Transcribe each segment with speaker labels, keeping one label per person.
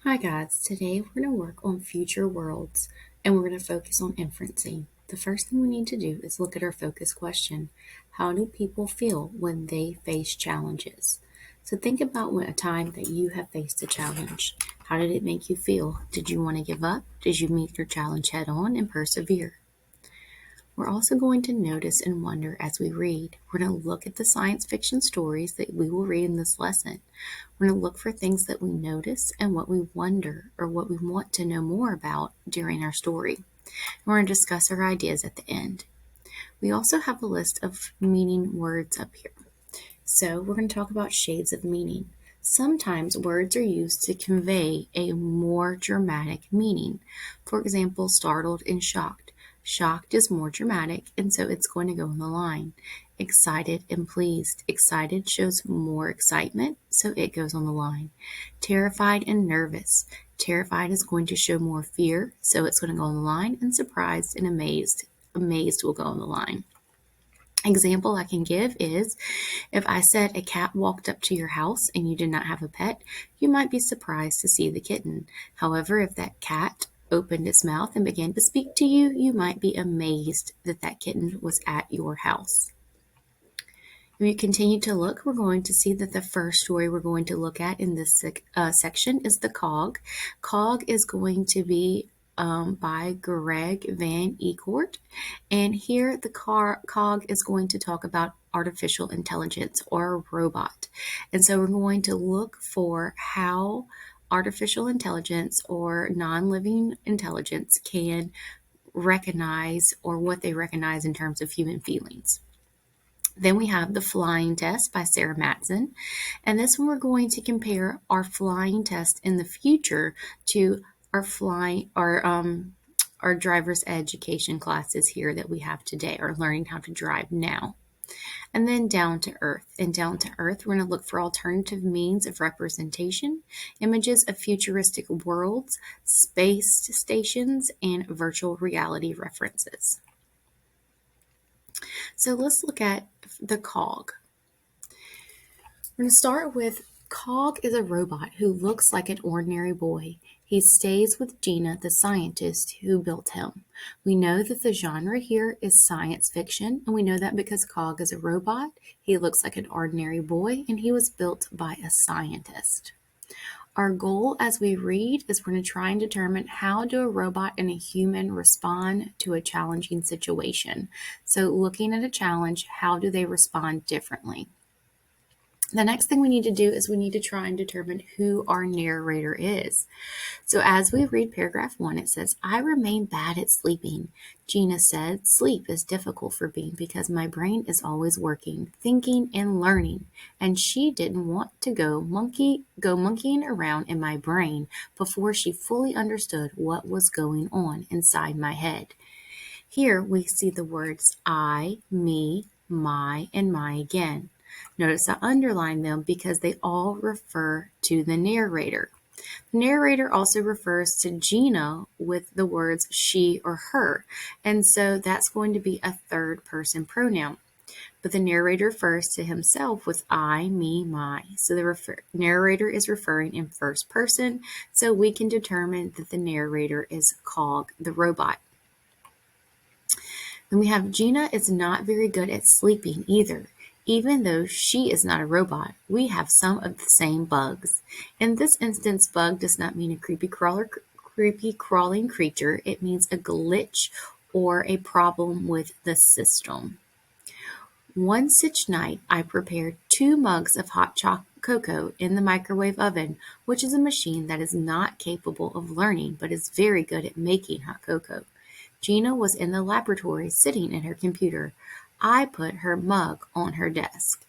Speaker 1: Hi guys, today we're going to work on future worlds and we're going to focus on inferencing. The first thing we need to do is look at our focus question. How do people feel when they face challenges? So think about a time that you have faced a challenge. How did it make you feel? Did you want to give up? Did you meet your challenge head on and persevere? We're also going to notice and wonder as we read. We're going to look at the science fiction stories that we will read in this lesson. We're going to look for things that we notice and what we wonder or what we want to know more about during our story. And we're going to discuss our ideas at the end. We also have a list of meaning words up here. So we're going to talk about shades of meaning. Sometimes words are used to convey a more dramatic meaning. For example, startled and shocked. Shocked is more dramatic, and so it's going to go in the line. Excited and pleased. Excited shows more excitement, so it goes on the line. Terrified and nervous. Terrified is going to show more fear, so it's going to go on the line. And surprised and amazed. Amazed will go on the line. Example I can give is if I said a cat walked up to your house and you did not have a pet, you might be surprised to see the kitten. However, if that cat opened its mouth and began to speak to you, you might be amazed that that kitten was at your house. If you continue to look, we're going to see that the first story we're going to look at in this section is The Cog. Cog is going to be by Greg Van Eekhoort. And here the cog is going to talk about artificial intelligence or a robot. And so we're going to look for how artificial intelligence or non-living intelligence can recognize or what they recognize in terms of human feelings. Then we have The Flying Test by Sarah Matson. And this one we're going to compare our flying test in the future to our driver's education classes here that we have today, or learning how to drive now. And then Down to Earth. In Down to Earth, we're going to look for alternative means of representation, images of futuristic worlds, space stations, and virtual reality references. So let's look at the cog. We're going to start with Cog is a robot who looks like an ordinary boy. He stays with Gina, the scientist who built him. We know that the genre here is science fiction, and we know that because Cog is a robot, he looks like an ordinary boy, and he was built by a scientist. Our goal as we read is we're going to try and determine how do a robot and a human respond to a challenging situation. So looking at a challenge, how do they respond differently? The next thing we need to do is we need to try and determine who our narrator is. So as we read paragraph 1, it says, I remain bad at sleeping. Gina said, sleep is difficult for me because my brain is always working, thinking, and learning. And she didn't want to go monkeying around in my brain before she fully understood what was going on inside my head. Here we see the words I, me, my, and my again. Notice I underline them because they all refer to the narrator. The narrator also refers to Gina with the words she or her, and so that's going to be a third person pronoun. But the narrator refers to himself with I, me, my. So the narrator is referring in first person, so we can determine that the narrator is Cog, the robot. Then we have Gina is not very good at sleeping either. Even though she is not a robot, we have some of the same bugs. In this instance, bug does not mean a creepy crawling creature. It means a glitch or a problem with the system. One such night, I prepared 2 mugs of hot cocoa in the microwave oven, which is a machine that is not capable of learning but is very good at making hot cocoa. Gina was in the laboratory sitting at her computer. I put her mug on her desk.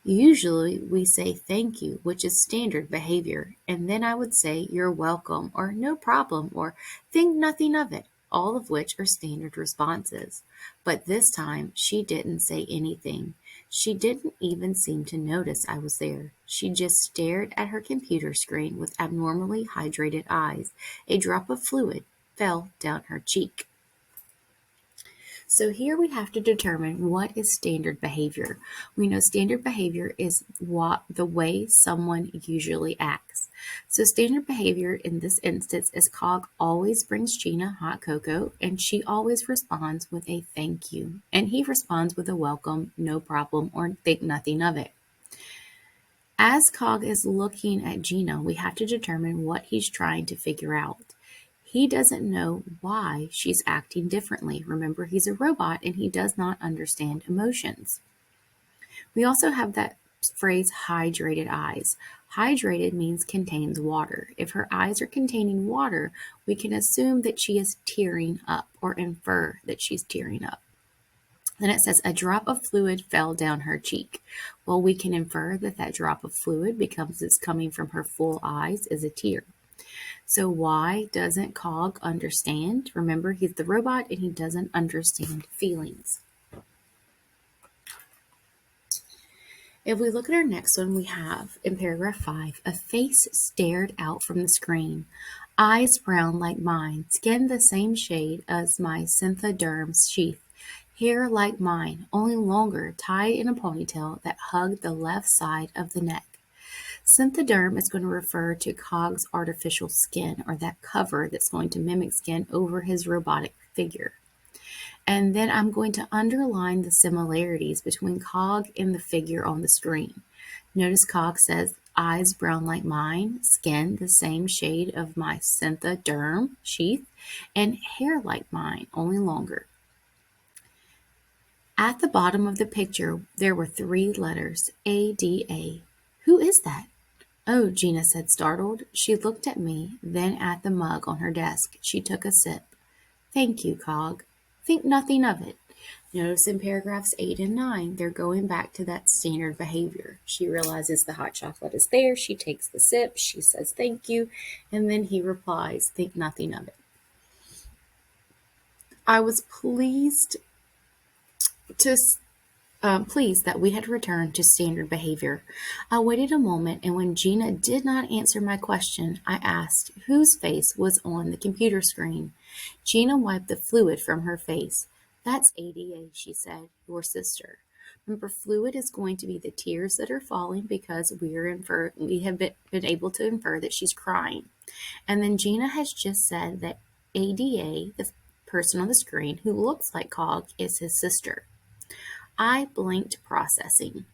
Speaker 1: Usually we say thank you, which is standard behavior, and then I would say you're welcome or no problem or think nothing of it, all of which are standard responses. But this time she didn't say anything. She didn't even seem to notice I was there. She just stared at her computer screen with abnormally hydrated eyes. A drop of fluid fell down her cheek. So here we have to determine what is standard behavior. We know standard behavior is the way someone usually acts. So standard behavior in this instance is Cog always brings Gina hot cocoa and she always responds with a thank you. And he responds with a welcome, no problem, or think nothing of it. As Cog is looking at Gina, we have to determine what he's trying to figure out. He doesn't know why she's acting differently. Remember, he's a robot and he does not understand emotions. We also have that phrase hydrated eyes. Hydrated means contains water. If her eyes are containing water, we can assume that she is tearing up or infer that she's tearing up. Then it says a drop of fluid fell down her cheek. Well, we can infer that that drop of fluid, because it's coming from her full eyes, is a tear. So why doesn't Cog understand? Remember, he's the robot and he doesn't understand feelings. If we look at our next one, we have in paragraph 5, a face stared out from the screen, eyes brown like mine, skin the same shade as my synthoderm's sheath, hair like mine, only longer, tied in a ponytail that hugged the left side of the neck. Synthoderm is going to refer to Cog's artificial skin, or that cover that's going to mimic skin over his robotic figure. And then I'm going to underline the similarities between Cog and the figure on the screen. Notice Cog says, eyes brown like mine, skin the same shade of my synthoderm sheath, and hair like mine, only longer. At the bottom of the picture, there were 3 letters, ADA. Who is that? Oh, Gina said, startled. She looked at me, then at the mug on her desk. She took a sip. Thank you, Cog. Think nothing of it. Notice in paragraphs 8 and 9, they're going back to that standard behavior. She realizes the hot chocolate is there. She takes the sip. She says thank you. And then he replies, think nothing of it. I was pleased that we had returned to standard behavior. I waited a moment, and when Gina did not answer my question, I asked whose face was on the computer screen. Gina wiped the fluid from her face. That's ADA, she said, your sister. Remember, fluid is going to be the tears that are falling because we have been able to infer that she's crying. And then Gina has just said that ADA, the person on the screen who looks like Cog, is his sister. I blinked, processing.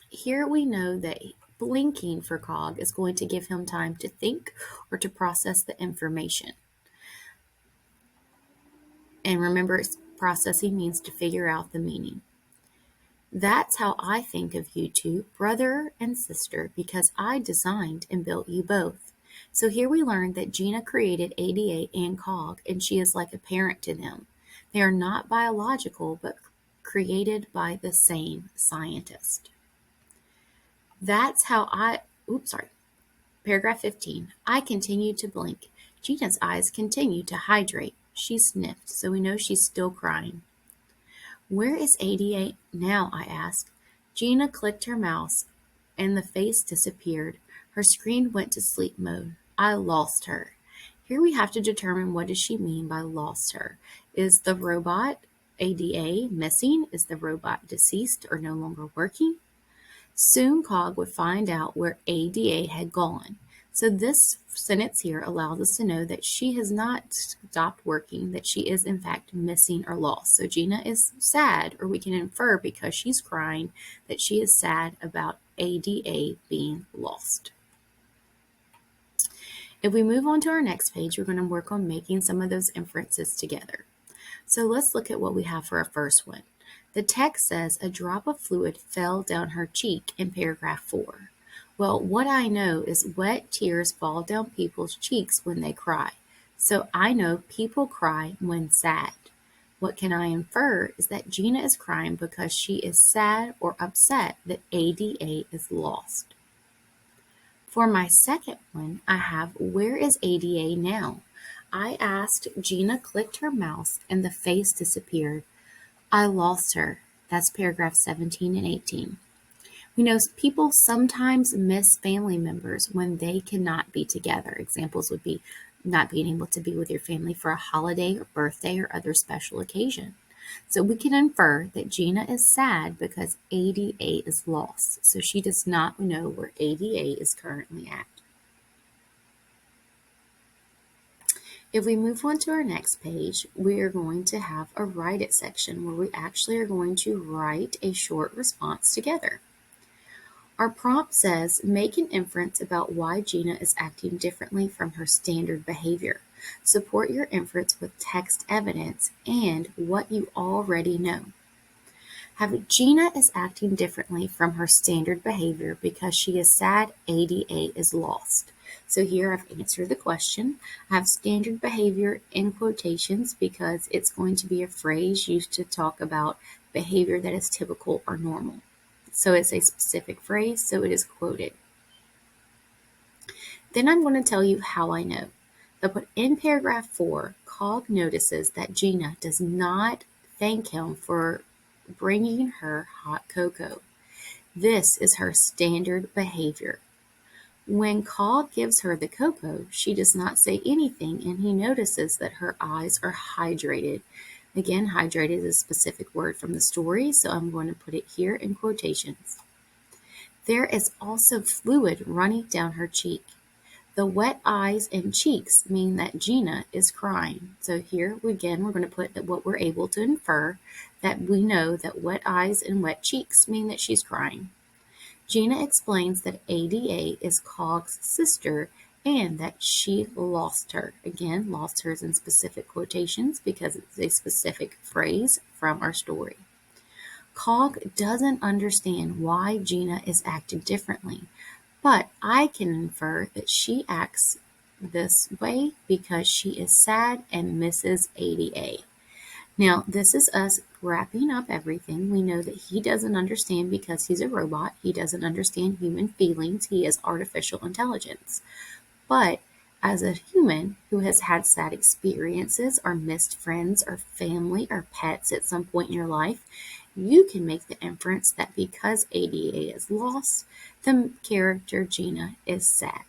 Speaker 1: Here we know that blinking for Cog is going to give him time to think or to process the information. And remember, processing means to figure out the meaning. That's how I think of you two, brother and sister, because I designed and built you both. So here we learn that Gina created ADA and Cog, and she is like a parent to them. They are not biological, but created by the same scientist. That's how Paragraph 15. I continued to blink. Gina's eyes continued to hydrate. She sniffed, so we know she's still crying. Where is ADA now? I asked. Gina clicked her mouse, and the face disappeared. Her screen went to sleep mode. I lost her. Here we have to determine what does she mean by lost her. Is the robot ADA missing? Is the robot deceased or no longer working? Soon Cog would find out where ADA had gone. So this sentence here allows us to know that she has not stopped working, that she is in fact missing or lost. So Gina is sad, or we can infer because she's crying that she is sad about ADA being lost. If we move on to our next page, we're going to work on making some of those inferences together. So let's look at what we have for our first one. The text says a drop of fluid fell down her cheek in paragraph 4. Well, what I know is wet tears fall down people's cheeks when they cry. So I know people cry when sad. What can I infer is that Gina is crying because she is sad or upset that ADA is lost. For my second one, I have where is ADA now? I asked, Gina clicked her mouse and the face disappeared. I lost her. That's paragraph 17 and 18. We know people sometimes miss family members when they cannot be together. Examples would be not being able to be with your family for a holiday or birthday or other special occasion. So we can infer that Gina is sad because ADA is lost. So she does not know where ADA is currently at. If we move on to our next page, we are going to have a write it section where we actually are going to write a short response together. Our prompt says, make an inference about why Gina is acting differently from her standard behavior. Support your inference with text evidence and what you already know. Gina is acting differently from her standard behavior because she is sad ADA is lost. So here I've answered the question. I have standard behavior in quotations because it's going to be a phrase used to talk about behavior that is typical or normal. So it's a specific phrase, so it is quoted. Then I'm going to tell you how I know. But in paragraph 4, Cog notices that Gina does not thank him for bringing her hot cocoa. This is her standard behavior. When Cog gives her the cocoa, she does not say anything, and he notices that her eyes are hydrated. Again, hydrated is a specific word from the story, so I'm going to put it here in quotations. There is also fluid running down her cheek. The wet eyes and cheeks mean that Gina is crying. So here again, we're going to put that what we're able to infer, that we know that wet eyes and wet cheeks mean that she's crying. Gina explains that ADA is Cog's sister and that she lost her. Again, lost her is in specific quotations because it's a specific phrase from our story. Cog doesn't understand why Gina is acting differently, but I can infer that she acts this way because she is sad and misses ADA. Now, this is us wrapping up everything. We know that he doesn't understand because he's a robot. He doesn't understand human feelings. He is artificial intelligence. But as a human who has had sad experiences or missed friends or family or pets at some point in your life, you can make the inference that because ADA is lost, the character Gina is sad.